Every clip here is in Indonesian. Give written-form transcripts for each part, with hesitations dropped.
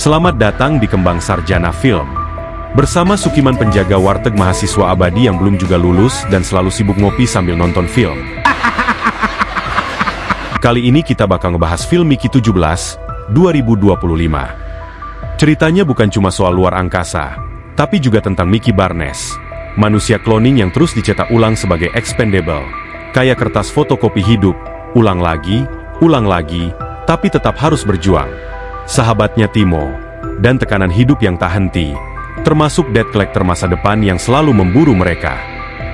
Selamat datang di Kembang Sarjana Film. Bersama Sukiman, penjaga warteg mahasiswa abadi yang belum juga lulus dan selalu sibuk ngopi sambil nonton film. Kali ini kita bakal ngebahas film Mickey 17, 2025. Ceritanya bukan cuma soal luar angkasa, tapi juga tentang Mickey Barnes, manusia cloning yang terus dicetak ulang sebagai expendable, kayak kertas fotokopi hidup, ulang lagi, tapi tetap harus berjuang. Sahabatnya Timo, dan tekanan hidup yang tak henti, termasuk debt collector masa depan yang selalu memburu mereka.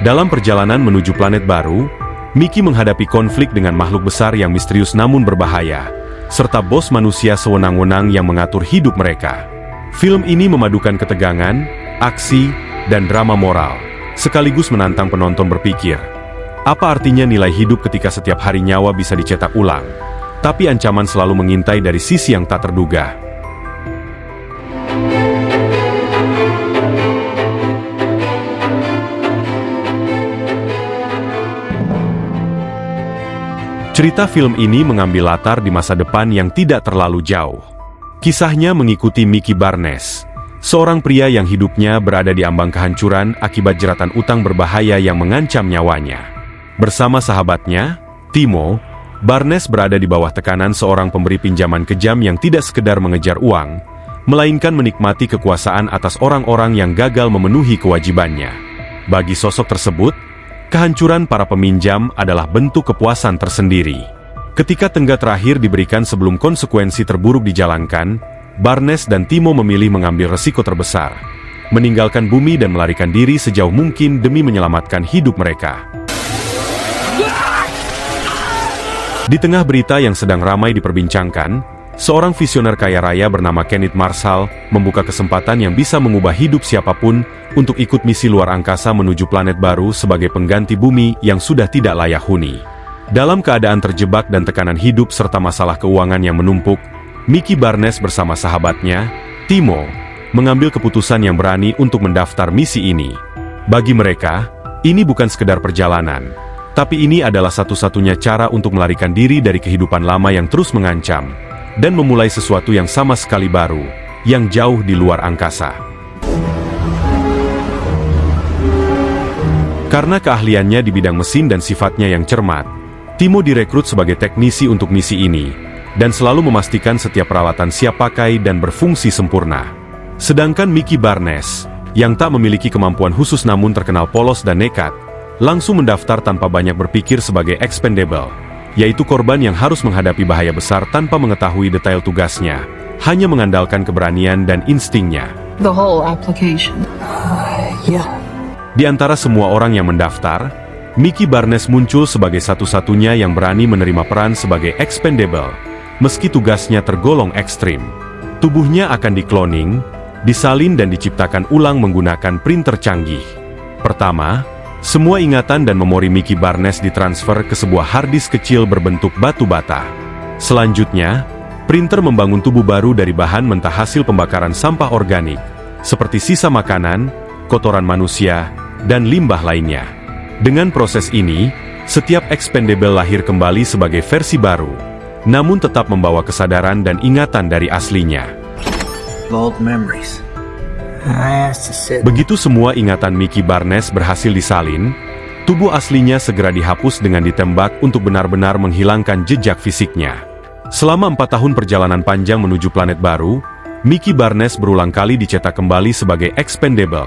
Dalam perjalanan menuju planet baru, Mickey menghadapi konflik dengan makhluk besar yang misterius namun berbahaya, serta bos manusia sewenang-wenang yang mengatur hidup mereka. Film ini memadukan ketegangan, aksi, dan drama moral, sekaligus menantang penonton berpikir, apa artinya nilai hidup ketika setiap hari nyawa bisa dicetak ulang, tapi ancaman selalu mengintai dari sisi yang tak terduga. Cerita film ini mengambil latar di masa depan yang tidak terlalu jauh. Kisahnya mengikuti Mickey Barnes, seorang pria yang hidupnya berada di ambang kehancuran akibat jeratan utang berbahaya yang mengancam nyawanya. Bersama sahabatnya, Timo, Barnes berada di bawah tekanan seorang pemberi pinjaman kejam yang tidak sekedar mengejar uang, melainkan menikmati kekuasaan atas orang-orang yang gagal memenuhi kewajibannya. Bagi sosok tersebut, kehancuran para peminjam adalah bentuk kepuasan tersendiri. Ketika tenggat terakhir diberikan sebelum konsekuensi terburuk dijalankan, Barnes dan Timo memilih mengambil resiko terbesar, meninggalkan bumi dan melarikan diri sejauh mungkin demi menyelamatkan hidup mereka. Di tengah berita yang sedang ramai diperbincangkan, seorang visioner kaya raya bernama Kenneth Marshall membuka kesempatan yang bisa mengubah hidup siapapun untuk ikut misi luar angkasa menuju planet baru sebagai pengganti bumi yang sudah tidak layak huni. Dalam keadaan terjebak dan tekanan hidup serta masalah keuangan yang menumpuk, Mickey Barnes bersama sahabatnya, Timo, mengambil keputusan yang berani untuk mendaftar misi ini. Bagi mereka, ini bukan sekedar perjalanan, tapi ini adalah satu-satunya cara untuk melarikan diri dari kehidupan lama yang terus mengancam, dan memulai sesuatu yang sama sekali baru, yang jauh di luar angkasa. Karena keahliannya di bidang mesin dan sifatnya yang cermat, Timo direkrut sebagai teknisi untuk misi ini, dan selalu memastikan setiap peralatan siap pakai dan berfungsi sempurna. Sedangkan Mickey Barnes, yang tak memiliki kemampuan khusus namun terkenal polos dan nekat, langsung mendaftar tanpa banyak berpikir sebagai expendable, yaitu korban yang harus menghadapi bahaya besar tanpa mengetahui detail tugasnya, hanya mengandalkan keberanian dan instingnya. The whole application. Di antara semua orang yang mendaftar, Mickey Barnes muncul sebagai satu-satunya yang berani menerima peran sebagai expendable, meski tugasnya tergolong ekstrim. Tubuhnya akan dikloning, disalin dan diciptakan ulang menggunakan printer canggih. Pertama, semua ingatan dan memori Mickey Barnes ditransfer ke sebuah harddisk kecil berbentuk batu bata. Selanjutnya, printer membangun tubuh baru dari bahan mentah hasil pembakaran sampah organik, seperti sisa makanan, kotoran manusia, dan limbah lainnya. Dengan proses ini, setiap expendable lahir kembali sebagai versi baru, namun tetap membawa kesadaran dan ingatan dari aslinya. Vault memories. Begitu semua ingatan Mickey Barnes berhasil disalin, tubuh aslinya segera dihapus dengan ditembak untuk benar-benar menghilangkan jejak fisiknya. Selama 4 tahun perjalanan panjang menuju planet baru, Mickey Barnes berulang kali dicetak kembali sebagai expendable,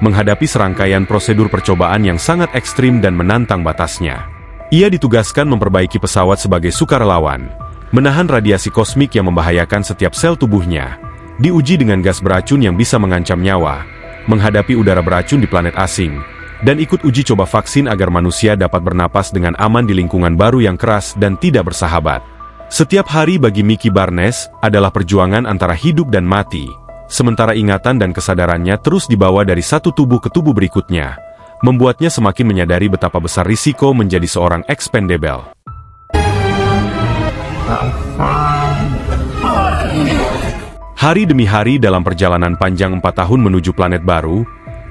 menghadapi serangkaian prosedur percobaan yang sangat ekstrim dan menantang batasnya. Ia ditugaskan memperbaiki pesawat sebagai sukarelawan, menahan radiasi kosmik yang membahayakan setiap sel tubuhnya, diuji dengan gas beracun yang bisa mengancam nyawa, menghadapi udara beracun di planet asing, dan ikut uji coba vaksin agar manusia dapat bernapas dengan aman di lingkungan baru yang keras dan tidak bersahabat. Setiap hari bagi Mickey Barnes adalah perjuangan antara hidup dan mati, sementara ingatan dan kesadarannya terus dibawa dari satu tubuh ke tubuh berikutnya, membuatnya semakin menyadari betapa besar risiko menjadi seorang expendable. Hari demi hari dalam perjalanan panjang 4 tahun menuju planet baru,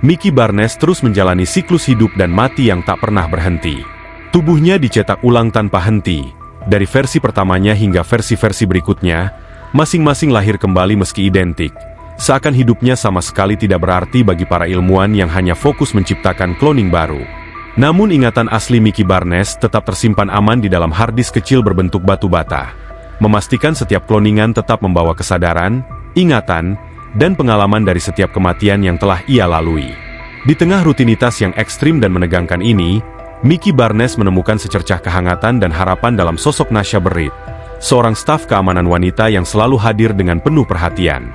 Mickey Barnes terus menjalani siklus hidup dan mati yang tak pernah berhenti. Tubuhnya dicetak ulang tanpa henti, dari versi pertamanya hingga versi-versi berikutnya, Masing-masing lahir kembali meski identik, seakan hidupnya sama sekali tidak berarti bagi para ilmuwan yang hanya fokus menciptakan cloning baru. Namun ingatan asli Mickey Barnes tetap tersimpan aman di dalam harddisk kecil berbentuk batu bata, memastikan setiap kloningan tetap membawa kesadaran, ingatan, dan pengalaman dari setiap kematian yang telah ia lalui. Di tengah rutinitas yang ekstrim dan menegangkan ini, Mickey Barnes menemukan secercah kehangatan dan harapan dalam sosok Nasha Berit, seorang staf keamanan wanita yang selalu hadir dengan penuh perhatian.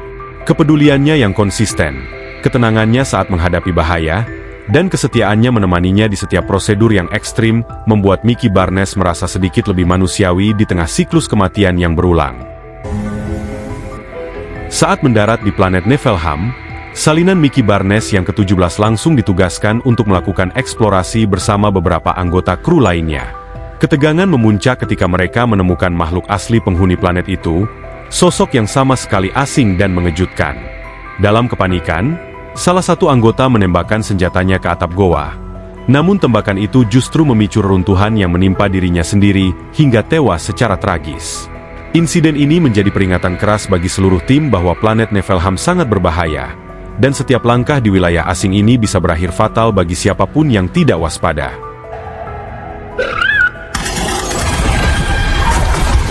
Kepeduliannya yang konsisten, ketenangannya saat menghadapi bahaya, dan kesetiaannya menemaninya di setiap prosedur yang ekstrim membuat Mickey Barnes merasa sedikit lebih manusiawi di tengah siklus kematian yang berulang. Saat mendarat di planet Niflheim, salinan Mickey Barnes yang ke-17 langsung ditugaskan untuk melakukan eksplorasi bersama beberapa anggota kru lainnya. Ketegangan memuncak ketika mereka menemukan makhluk asli penghuni planet itu, sosok yang sama sekali asing dan mengejutkan. Dalam kepanikan, salah satu anggota menembakkan senjatanya ke atap goa. Namun tembakan itu justru memicu reruntuhan yang menimpa dirinya sendiri hingga tewas secara tragis. Insiden ini menjadi peringatan keras bagi seluruh tim bahwa planet Niflheim sangat berbahaya, dan setiap langkah di wilayah asing ini bisa berakhir fatal bagi siapapun yang tidak waspada.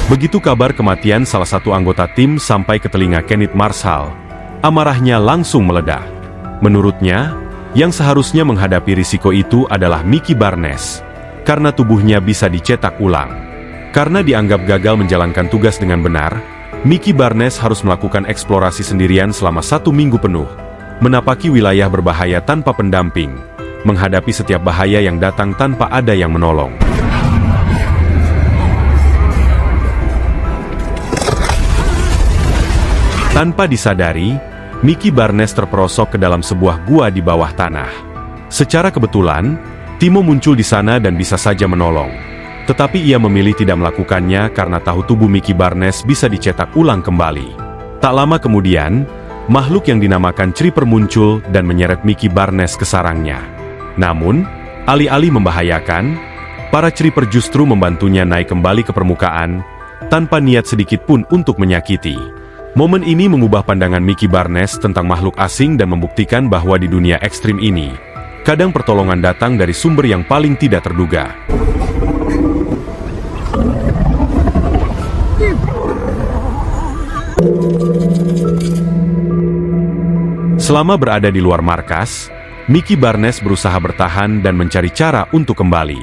Begitu kabar kematian salah satu anggota tim sampai ke telinga Kenneth Marshall, amarahnya langsung meledak. Menurutnya, yang seharusnya menghadapi risiko itu adalah Mickey Barnes, karena tubuhnya bisa dicetak ulang. Karena dianggap gagal menjalankan tugas dengan benar, Mickey Barnes harus melakukan eksplorasi sendirian selama 1 minggu penuh, menapaki wilayah berbahaya tanpa pendamping, menghadapi setiap bahaya yang datang tanpa ada yang menolong. Tanpa disadari, Mickey Barnes terperosok ke dalam sebuah gua di bawah tanah. Secara kebetulan, Timo muncul di sana dan bisa saja menolong. Tetapi ia memilih tidak melakukannya karena tahu tubuh Mickey Barnes bisa dicetak ulang kembali. Tak lama kemudian, makhluk yang dinamakan Creeper muncul dan menyeret Mickey Barnes ke sarangnya. Namun, alih-alih membahayakan, para Creeper justru membantunya naik kembali ke permukaan, tanpa niat sedikit pun untuk menyakiti. Momen ini mengubah pandangan Mickey Barnes tentang makhluk asing dan membuktikan bahwa di dunia ekstrim ini, kadang pertolongan datang dari sumber yang paling tidak terduga. Selama berada di luar markas, Mickey Barnes berusaha bertahan dan mencari cara untuk kembali.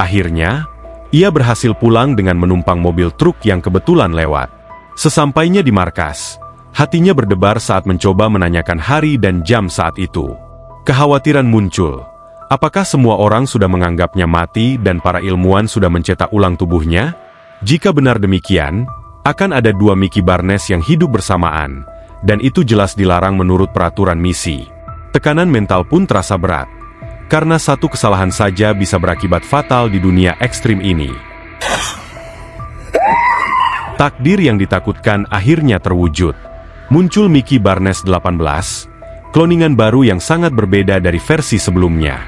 Akhirnya, ia berhasil pulang dengan menumpang mobil truk yang kebetulan lewat. Sesampainya di markas, hatinya berdebar saat mencoba menanyakan hari dan jam saat itu. Kekhawatiran muncul. Apakah semua orang sudah menganggapnya mati dan para ilmuwan sudah mencetak ulang tubuhnya? Jika benar demikian, akan ada 2 Mickey Barnes yang hidup bersamaan, dan itu jelas dilarang menurut peraturan misi. Tekanan mental pun terasa berat, karena satu kesalahan saja bisa berakibat fatal di dunia ekstrim ini. Takdir yang ditakutkan akhirnya terwujud. Muncul Mickey Barnes 18, kloningan baru yang sangat berbeda dari versi sebelumnya.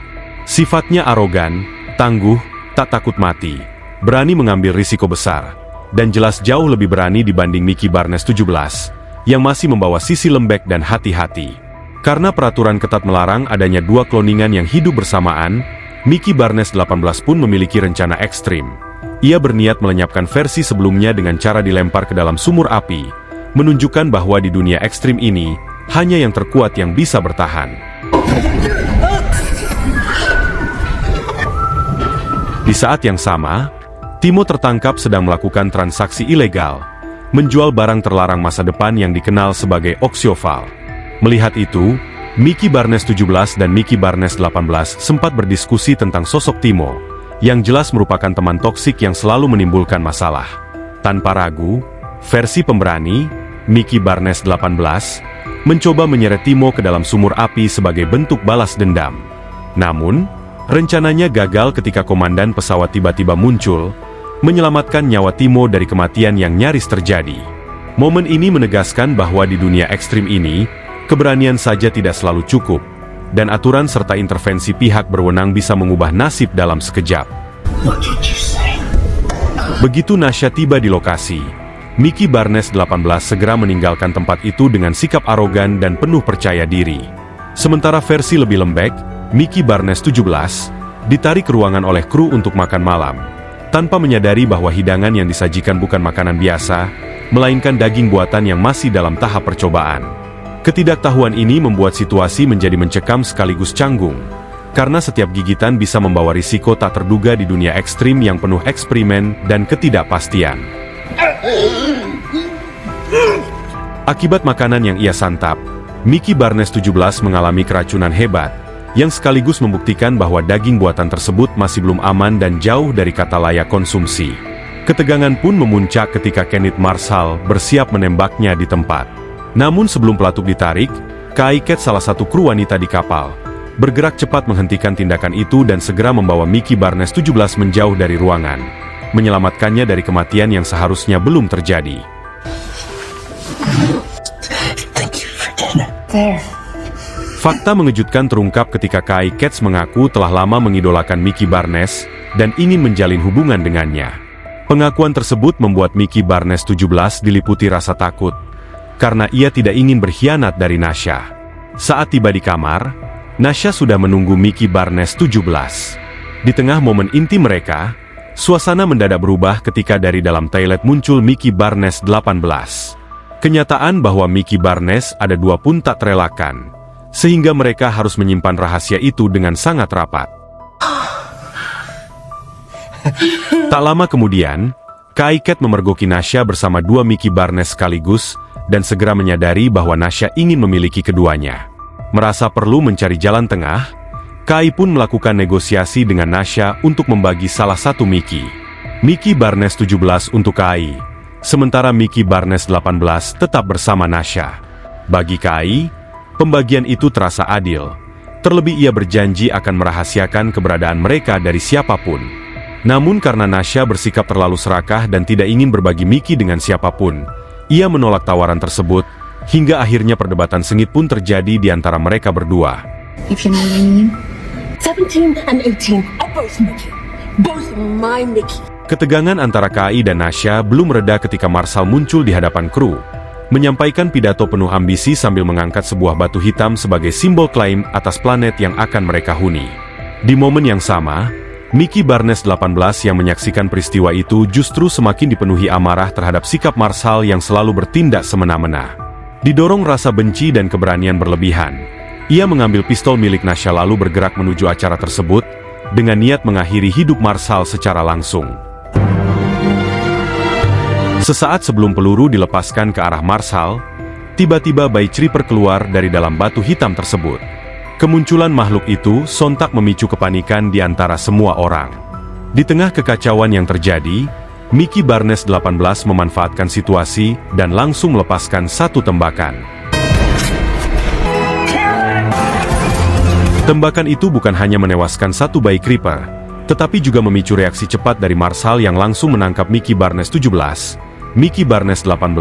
Sifatnya arogan, tangguh, tak takut mati, berani mengambil risiko besar, dan jelas jauh lebih berani dibanding Mickey Barnes 17, yang masih membawa sisi lembek dan hati-hati. Karena peraturan ketat melarang adanya 2 kloningan yang hidup bersamaan, Mickey Barnes 18 pun memiliki rencana ekstrim. Ia berniat melenyapkan versi sebelumnya dengan cara dilempar ke dalam sumur api, menunjukkan bahwa di dunia ekstrim ini, hanya yang terkuat yang bisa bertahan. Di saat yang sama, Timo tertangkap sedang melakukan transaksi ilegal, menjual barang terlarang masa depan yang dikenal sebagai Oxioval. Melihat itu, Mickey Barnes 17 dan Mickey Barnes 18 sempat berdiskusi tentang sosok Timo, yang jelas merupakan teman toksik yang selalu menimbulkan masalah. Tanpa ragu, versi pemberani, Mickey Barnes 18, mencoba menyeret Timo ke dalam sumur api sebagai bentuk balas dendam. Namun, rencananya gagal ketika komandan pesawat tiba-tiba muncul, menyelamatkan nyawa Timo dari kematian yang nyaris terjadi. Momen ini menegaskan bahwa di dunia ekstrim ini, keberanian saja tidak selalu cukup, dan aturan serta intervensi pihak berwenang bisa mengubah nasib dalam sekejap. Begitu Nasha tiba di lokasi, Mickey Barnes 18 segera meninggalkan tempat itu dengan sikap arogan dan penuh percaya diri. Sementara versi lebih lembek, Mickey Barnes 17, ditarik ke ruangan oleh kru untuk makan malam, tanpa menyadari bahwa hidangan yang disajikan bukan makanan biasa, melainkan daging buatan yang masih dalam tahap percobaan. Ketidaktahuan ini membuat situasi menjadi mencekam sekaligus canggung, karena setiap gigitan bisa membawa risiko tak terduga di dunia ekstrim yang penuh eksperimen dan ketidakpastian. Akibat makanan yang ia santap, Mickey Barnes 17 mengalami keracunan hebat, yang sekaligus membuktikan bahwa daging buatan tersebut masih belum aman dan jauh dari kata layak konsumsi. Ketegangan pun memuncak ketika Kenneth Marshall bersiap menembaknya di tempat. Namun sebelum pelatuk ditarik, Kai Cat, salah satu kru wanita di kapal, bergerak cepat menghentikan tindakan itu dan segera membawa Mickey Barnes 17 menjauh dari ruangan, menyelamatkannya dari kematian yang seharusnya belum terjadi. There. Fakta mengejutkan terungkap ketika Kai Cat mengaku telah lama mengidolakan Mickey Barnes dan ingin menjalin hubungan dengannya. Pengakuan tersebut membuat Mickey Barnes 17 diliputi rasa takut, karena ia tidak ingin berkhianat dari Nasha. Saat tiba di kamar, Nasha sudah menunggu Mickey Barnes 17. Di tengah momen intim mereka, suasana mendadak berubah ketika dari dalam toilet muncul Mickey Barnes 18. Kenyataan bahwa Mickey Barnes ada dua pun tak terelakkan, sehingga mereka harus menyimpan rahasia itu dengan sangat rapat. Tak lama kemudian, Kai Cat memergoki Nasha bersama dua Mickey Barnes sekaligus, dan segera menyadari bahwa Nasha ingin memiliki keduanya. Merasa perlu mencari jalan tengah, Kai pun melakukan negosiasi dengan Nasha untuk membagi salah satu Mickey. Mickey Barnes 17 untuk Kai, sementara Mickey Barnes 18 tetap bersama Nasha. Bagi Kai, pembagian itu terasa adil, terlebih ia berjanji akan merahasiakan keberadaan mereka dari siapapun. Namun karena Nasha bersikap terlalu serakah dan tidak ingin berbagi Mickey dengan siapapun, ia menolak tawaran tersebut, hingga akhirnya perdebatan sengit pun terjadi di antara mereka berdua. If you know what I mean. 17 and 18 are both Mickey. Both my Mickey. Ketegangan antara Kai dan Nasha belum reda ketika Marshall muncul di hadapan kru, menyampaikan pidato penuh ambisi sambil mengangkat sebuah batu hitam sebagai simbol klaim atas planet yang akan mereka huni. Di momen yang sama, Mickey Barnes 18 yang menyaksikan peristiwa itu justru semakin dipenuhi amarah terhadap sikap Marshall yang selalu bertindak semena-mena. Didorong rasa benci dan keberanian berlebihan, ia mengambil pistol milik Nasha lalu bergerak menuju acara tersebut, dengan niat mengakhiri hidup Marshall secara langsung. Sesaat sebelum peluru dilepaskan ke arah Marshall, tiba-tiba bayi Creeper keluar dari dalam batu hitam tersebut. Kemunculan makhluk itu sontak memicu kepanikan di antara semua orang. Di tengah kekacauan yang terjadi, Mickey Barnes 18 memanfaatkan situasi dan langsung melepaskan satu tembakan. Tembakan itu bukan hanya menewaskan satu bayi Creeper, tetapi juga memicu reaksi cepat dari Marshall yang langsung menangkap Mickey Barnes 17, Mickey Barnes 18,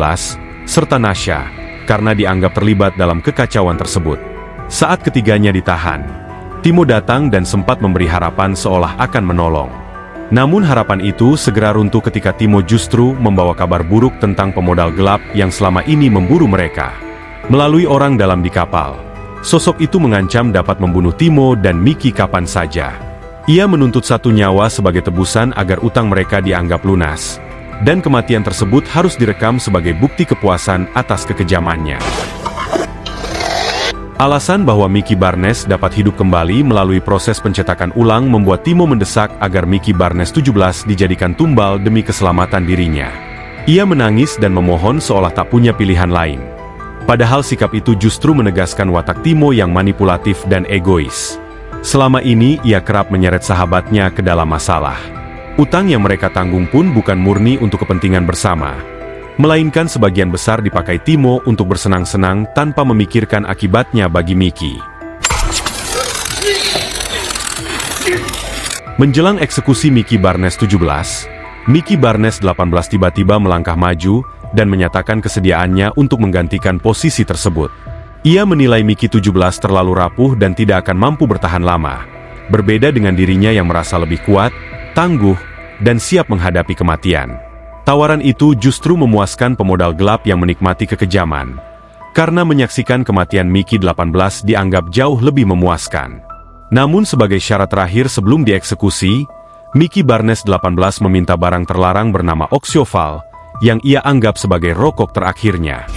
serta Nasha, karena dianggap terlibat dalam kekacauan tersebut. Saat ketiganya ditahan, Timo datang dan sempat memberi harapan seolah akan menolong. Namun harapan itu segera runtuh ketika Timo justru membawa kabar buruk tentang pemodal gelap yang selama ini memburu mereka. Melalui orang dalam di kapal, sosok itu mengancam dapat membunuh Timo dan Mickey kapan saja. Ia menuntut satu nyawa sebagai tebusan agar utang mereka dianggap lunas, dan kematian tersebut harus direkam sebagai bukti kepuasan atas kekejamannya. Alasan bahwa Mickey Barnes dapat hidup kembali melalui proses pencetakan ulang membuat Timo mendesak agar Mickey Barnes 17 dijadikan tumbal demi keselamatan dirinya. Ia menangis dan memohon seolah tak punya pilihan lain. Padahal sikap itu justru menegaskan watak Timo yang manipulatif dan egois. Selama ini ia kerap menyeret sahabatnya ke dalam masalah. Utang yang mereka tanggung pun bukan murni untuk kepentingan bersama, melainkan sebagian besar dipakai Timo untuk bersenang-senang tanpa memikirkan akibatnya bagi Mickey. Menjelang eksekusi Mickey Barnes 17, Mickey Barnes 18 tiba-tiba melangkah maju dan menyatakan kesediaannya untuk menggantikan posisi tersebut. Ia menilai Mickey 17 terlalu rapuh dan tidak akan mampu bertahan lama, berbeda dengan dirinya yang merasa lebih kuat, tangguh, dan siap menghadapi kematian. Tawaran itu justru memuaskan pemodal gelap yang menikmati kekejaman. Karena menyaksikan kematian Mickey 18 dianggap jauh lebih memuaskan. Namun sebagai syarat terakhir sebelum dieksekusi, Mickey Barnes 18 meminta barang terlarang bernama Oxioval, yang ia anggap sebagai rokok terakhirnya.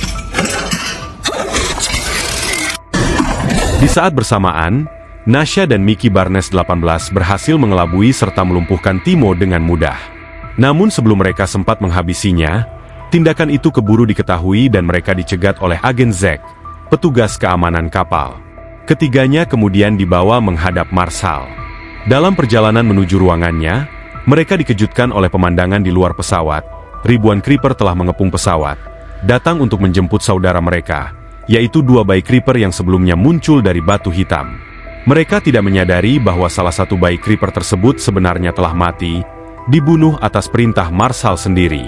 Di saat bersamaan, Nasha dan Mickey Barnes 18 berhasil mengelabui serta melumpuhkan Timo dengan mudah. Namun sebelum mereka sempat menghabisinya, tindakan itu keburu diketahui dan mereka dicegat oleh agen Zack, petugas keamanan kapal. Ketiganya kemudian dibawa menghadap Marshall. Dalam perjalanan menuju ruangannya, mereka dikejutkan oleh pemandangan di luar pesawat. Ribuan Creeper telah mengepung pesawat, datang untuk menjemput saudara mereka, yaitu 2 bayi Creeper yang sebelumnya muncul dari batu hitam. Mereka tidak menyadari bahwa salah satu bayi Creeper tersebut sebenarnya telah mati, dibunuh atas perintah Marshall sendiri.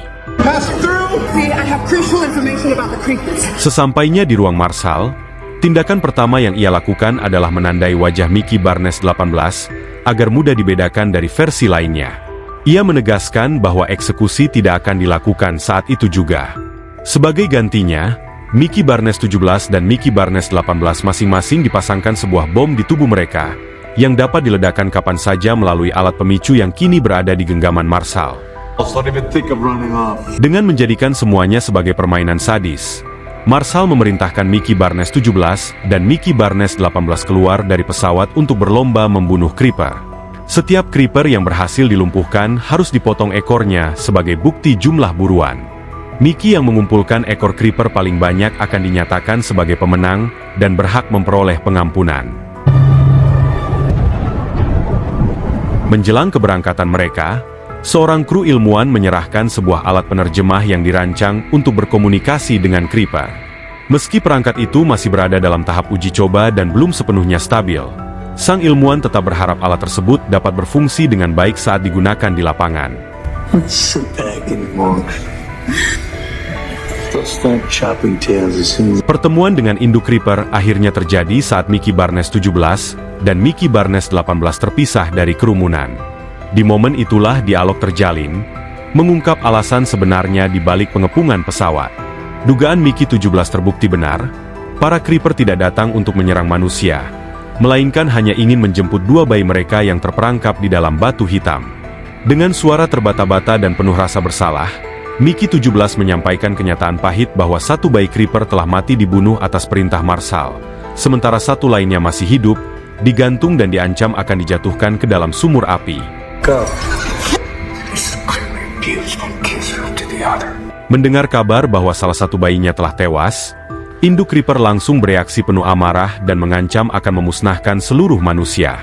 Sesampainya di ruang Marshall, tindakan pertama yang ia lakukan adalah menandai wajah Mickey Barnes 18, agar mudah dibedakan dari versi lainnya. Ia menegaskan bahwa eksekusi tidak akan dilakukan saat itu juga. Sebagai gantinya, Mickey Barnes 17 dan Mickey Barnes 18 masing-masing dipasangkan sebuah bom di tubuh mereka, yang dapat diledakkan kapan saja melalui alat pemicu yang kini berada di genggaman Marshall. Dengan menjadikan semuanya sebagai permainan sadis, Marshall memerintahkan Mickey Barnes 17 dan Mickey Barnes 18 keluar dari pesawat untuk berlomba membunuh Creeper. Setiap Creeper yang berhasil dilumpuhkan harus dipotong ekornya sebagai bukti jumlah buruan. Mickey yang mengumpulkan ekor Creeper paling banyak akan dinyatakan sebagai pemenang dan berhak memperoleh pengampunan. Menjelang keberangkatan mereka, seorang kru ilmuwan menyerahkan sebuah alat penerjemah yang dirancang untuk berkomunikasi dengan Creeper. Meski perangkat itu masih berada dalam tahap uji coba dan belum sepenuhnya stabil, sang ilmuwan tetap berharap alat tersebut dapat berfungsi dengan baik saat digunakan di lapangan. Pertemuan dengan induk Creeper akhirnya terjadi saat Mickey Barnes 17 dan Mickey Barnes 18 terpisah dari kerumunan. Di momen itulah dialog terjalin, mengungkap alasan sebenarnya di balik pengepungan pesawat. Dugaan Mickey 17 terbukti benar, para Creeper tidak datang untuk menyerang manusia, melainkan hanya ingin menjemput 2 bayi mereka yang terperangkap di dalam batu hitam. Dengan suara terbata-bata dan penuh rasa bersalah, Mickey 17 menyampaikan kenyataan pahit bahwa 1 bayi Creeper telah mati dibunuh atas perintah Marshall, sementara 1 lainnya masih hidup, digantung dan diancam akan dijatuhkan ke dalam sumur api. Mendengar kabar bahwa salah satu bayinya telah tewas, induk Creeper langsung bereaksi penuh amarah dan mengancam akan memusnahkan seluruh manusia.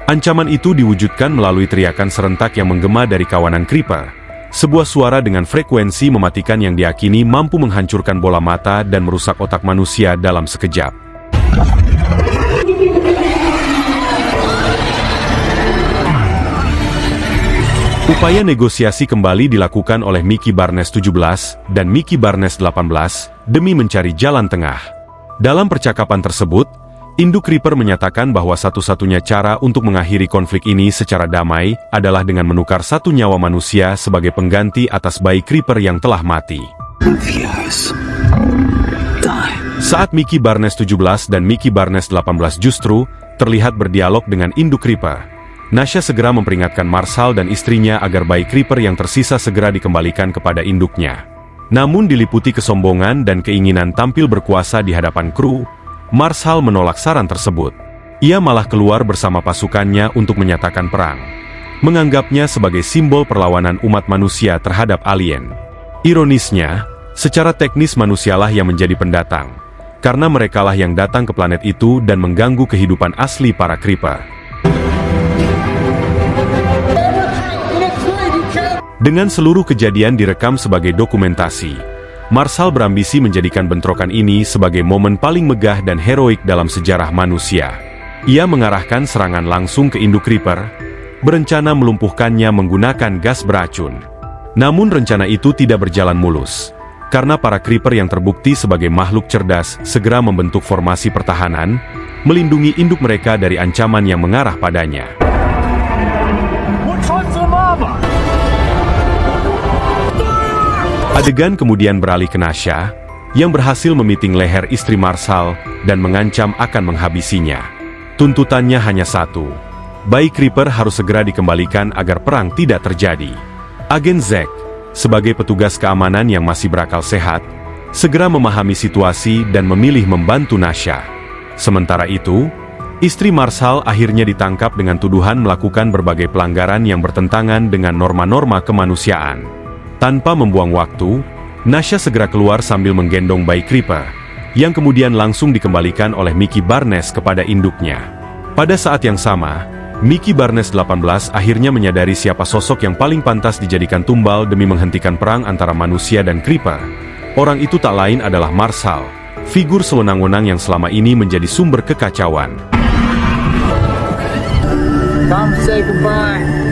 Ancaman itu diwujudkan melalui teriakan serentak yang menggema dari kawanan Creeper, sebuah suara dengan frekuensi mematikan yang diakini mampu menghancurkan bola mata dan merusak otak manusia dalam sekejap. Upaya negosiasi kembali dilakukan oleh Mickey Barnes 17 dan Mickey Barnes 18 demi mencari jalan tengah. Dalam percakapan tersebut, induk Creeper menyatakan bahwa satu-satunya cara untuk mengakhiri konflik ini secara damai adalah dengan menukar 1 nyawa manusia sebagai pengganti atas bayi Creeper yang telah mati. Saat Mickey Barnes 17 dan Mickey Barnes 18 justru terlihat berdialog dengan induk Creeper, Nasha segera memperingatkan Marshall dan istrinya agar bayi Creeper yang tersisa segera dikembalikan kepada induknya. Namun diliputi kesombongan dan keinginan tampil berkuasa di hadapan kru, Marshall menolak saran tersebut. Ia malah keluar bersama pasukannya untuk menyatakan perang, menganggapnya sebagai simbol perlawanan umat manusia terhadap alien. Ironisnya, secara teknis manusialah yang menjadi pendatang, karena merekalah yang datang ke planet itu dan mengganggu kehidupan asli para Creeper. Dengan seluruh kejadian direkam sebagai dokumentasi, Marshall berambisi menjadikan bentrokan ini sebagai momen paling megah dan heroik dalam sejarah manusia. Ia mengarahkan serangan langsung ke induk Creeper, berencana melumpuhkannya menggunakan gas beracun. Namun rencana itu tidak berjalan mulus, karena para Creeper yang terbukti sebagai makhluk cerdas segera membentuk formasi pertahanan, melindungi induk mereka dari ancaman yang mengarah padanya. Adegan kemudian beralih ke Nasha, yang berhasil memiting leher istri Marshall dan mengancam akan menghabisinya. Tuntutannya hanya satu. Bayi Creeper harus segera dikembalikan agar perang tidak terjadi. Agen Zack, sebagai petugas keamanan yang masih berakal sehat, segera memahami situasi dan memilih membantu Nasha. Sementara itu, istri Marshall akhirnya ditangkap dengan tuduhan melakukan berbagai pelanggaran yang bertentangan dengan norma-norma kemanusiaan. Tanpa membuang waktu, Nasha segera keluar sambil menggendong bayi Creeper, yang kemudian langsung dikembalikan oleh Mickey Barnes kepada induknya. Pada saat yang sama, Mickey Barnes 18 akhirnya menyadari siapa sosok yang paling pantas dijadikan tumbal demi menghentikan perang antara manusia dan Creeper. Orang itu tak lain adalah Marshall, figur sewenang-wenang yang selama ini menjadi sumber kekacauan. Time to say goodbye.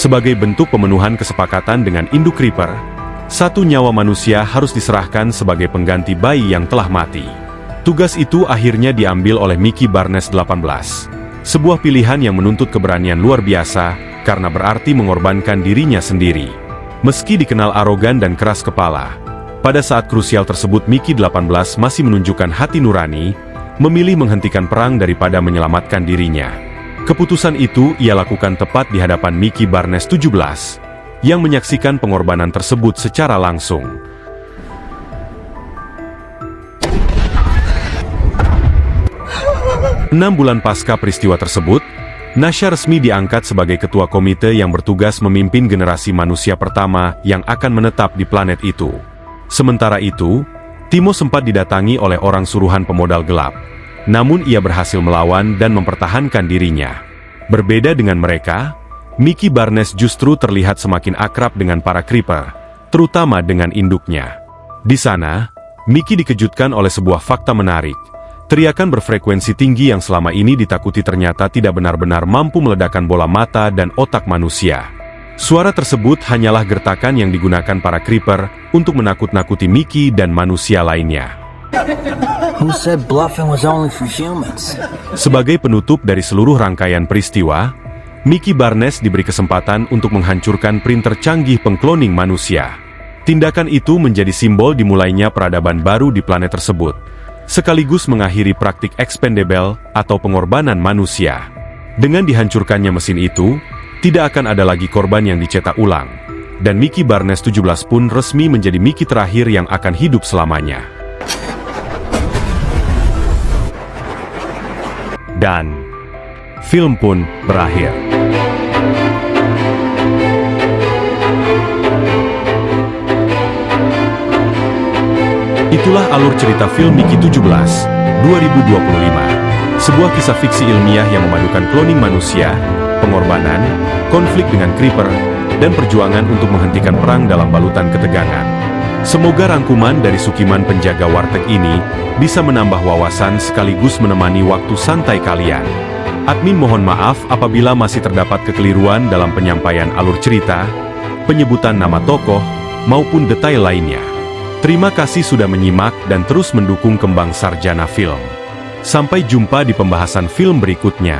Sebagai bentuk pemenuhan kesepakatan dengan induk Creeper, satu nyawa manusia harus diserahkan sebagai pengganti bayi yang telah mati. Tugas itu akhirnya diambil oleh Mickey Barnes 18. Sebuah pilihan yang menuntut keberanian luar biasa, karena berarti mengorbankan dirinya sendiri. Meski dikenal arogan dan keras kepala, pada saat krusial tersebut Mickey 18 masih menunjukkan hati nurani, memilih menghentikan perang daripada menyelamatkan dirinya. Keputusan itu ia lakukan tepat di hadapan Mickey Barnes 17, yang menyaksikan pengorbanan tersebut secara langsung. Enam bulan pasca peristiwa tersebut, Nasha resmi diangkat sebagai ketua komite yang bertugas memimpin generasi manusia pertama yang akan menetap di planet itu. Sementara itu, Timo sempat didatangi oleh orang suruhan pemodal gelap. Namun ia berhasil melawan dan mempertahankan dirinya. Berbeda dengan mereka, Mickey Barnes justru terlihat semakin akrab dengan para Creeper, terutama dengan induknya. Di sana, Mickey dikejutkan oleh sebuah fakta menarik. Teriakan berfrekuensi tinggi yang selama ini ditakuti ternyata tidak benar-benar mampu meledakkan bola mata dan otak manusia. Suara tersebut hanyalah gertakan yang digunakan para Creeper untuk menakut-nakuti Mickey dan manusia lainnya. Who said bluffing was only for humans? Sebagai penutup dari seluruh rangkaian peristiwa, Mickey Barnes diberi kesempatan untuk menghancurkan printer canggih pengkloning manusia. Tindakan itu menjadi simbol dimulainya peradaban baru di planet tersebut, sekaligus mengakhiri praktik expendable atau pengorbanan manusia. Dengan dihancurkannya mesin itu, tidak akan ada lagi korban yang dicetak ulang, dan Mickey Barnes 17 pun resmi menjadi Mickey terakhir yang akan hidup selamanya. Dan film pun berakhir. Itulah alur cerita film Mickey 17, 2025. Sebuah kisah fiksi ilmiah yang memadukan kloning manusia, pengorbanan, konflik dengan Creeper, dan perjuangan untuk menghentikan perang dalam balutan ketegangan. Semoga rangkuman dari Sukiman penjaga warteg ini bisa menambah wawasan sekaligus menemani waktu santai kalian. Admin mohon maaf apabila masih terdapat kekeliruan dalam penyampaian alur cerita, penyebutan nama tokoh, maupun detail lainnya. Terima kasih sudah menyimak dan terus mendukung Kembang Sarjana Film. Sampai jumpa di pembahasan film berikutnya.